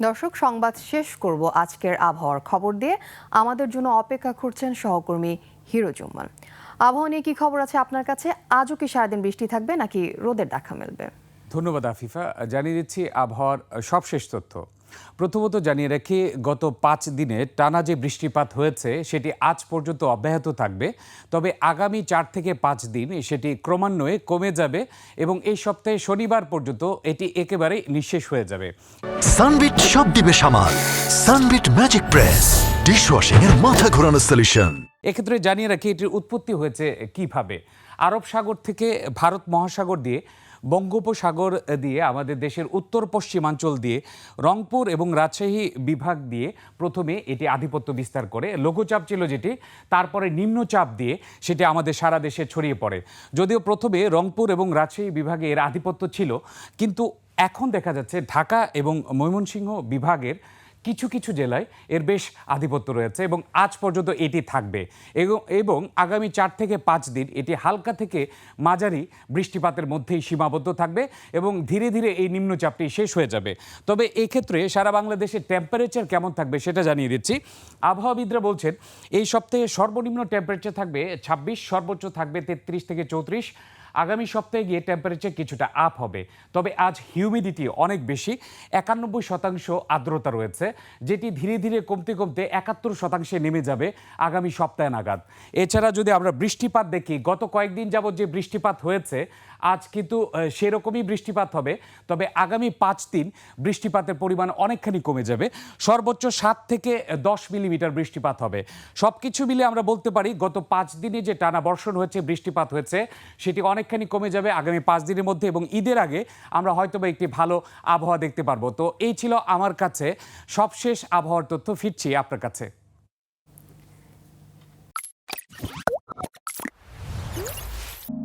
দর্শক, সংবাদ শেষ করব আজকের আবহাওয়ার খবর দিয়ে। আমাদের জন্য অপেক্ষা করছেন সহকর্মী হিরো জুম্মান। আবহাওয়া নিয়ে কি খবর আছে আপনার কাছে? আজও কি সারাদিন বৃষ্টি থাকবে নাকি রোদের দেখা মিলবে? ধন্যবাদ আফিফা। জানিয়ে দিচ্ছি আবহাওয়ার সবশেষ তথ্য। প্রথমত জানিয়ে রাখি, গত 5 দিনে টানা যে বৃষ্টিপাত হয়েছে সেটি আজ পর্যন্ত অব্যাহত থাকবে। তবে আগামী 4 থেকে 5 দিন সেটি ক্রমান্বয়ে কমে যাবে এবং এই সপ্তাহে শনিবার পর্যন্ত এটি একেবারে নিঃশেষ হয়ে যাবে। সানবিট সব দিবে সামাল। সানবিট ম্যাজিক প্রেস ডিশওয়াশিং এর মাথা ঘোরানো সলিউশন। এক্ষেত্রে জানিয়ে রাখি এটির উৎপত্তি হয়েছে কিভাবে। আরব সাগর থেকে ভারত মহাসাগর দিয়ে বঙ্গোপসাগর দিয়ে আমাদের দেশের উত্তর পশ্চিমাঞ্চল দিয়ে রংপুর এবং রাজশাহী বিভাগ দিয়ে প্রথমে এটি আধিপত্য বিস্তার করে। লঘুচাপ ছিল যেটি, তারপরে নিম্নচাপ দিয়ে সেটি আমাদের সারা দেশে ছড়িয়ে পড়ে। যদিও প্রথমে রংপুর এবং রাজশাহী বিভাগে এর আধিপত্য ছিল, কিন্তু এখন দেখা যাচ্ছে ঢাকা এবং ময়মনসিংহ বিভাগের কিছু কিছু জেলায় এর বেশ আধিপত্য রয়েছে এবং আজ পর্যন্ত এটি থাকবে এবং আগামী 4 থেকে 5 দিন এটি হালকা থেকে মাঝারি বৃষ্টিপাতের মধ্যেই সীমাবদ্ধ থাকবে এবং ধীরে ধীরে এই নিম্নচাপটি শেষ হয়ে যাবে। তবে এক্ষেত্রে সারা বাংলাদেশের টেম্পারেচার কেমন থাকবে সেটা জানিয়ে দিচ্ছি। আবহাওয়াবিদরা বলছেন এই সপ্তাহে সর্বনিম্ন টেম্পারেচার থাকবে 26, সর্বোচ্চ থাকবে 33 থেকে 34। আগামী সপ্তাহে গিয়ে টেম্পারেচার কিছুটা আপ হবে। তবে আজ হিউমিডিটি অনেক বেশি, 91% আর্দ্রতা রয়েছে, যেটি ধীরে ধীরে কমতে কমতে 71% নেমে যাবে আগামী সপ্তাহে নাগাদ। এছাড়া যদি আমরা বৃষ্টিপাত দেখি, গত কয়েকদিন যাবৎ যে বৃষ্টিপাত হয়েছে আজ কিন্তু সেরকমই বৃষ্টিপাত হবে। তবে আগামী 5 দিন বৃষ্টিপাতের পরিমাণ অনেকখানি কমে যাবে, সর্বোচ্চ 7 থেকে 10 মিলিমিটার বৃষ্টিপাত হবে। সব কিছু মিলে আমরা বলতে পারি গত 5 দিনে যে টানা বর্ষণ হয়েছে, বৃষ্টিপাত হয়েছে, সেটি অনেকখানি কমে যাবে আগামী 5 দিনের মধ্যে এবং ঈদের আগে আমরা হয়তোবা একটি ভালো আবহাওয়া দেখতে পারবো। তো এই ছিল আমার কাছে সবশেষ আবহাওয়ার তথ্য। ফিরছি আপনার কাছে।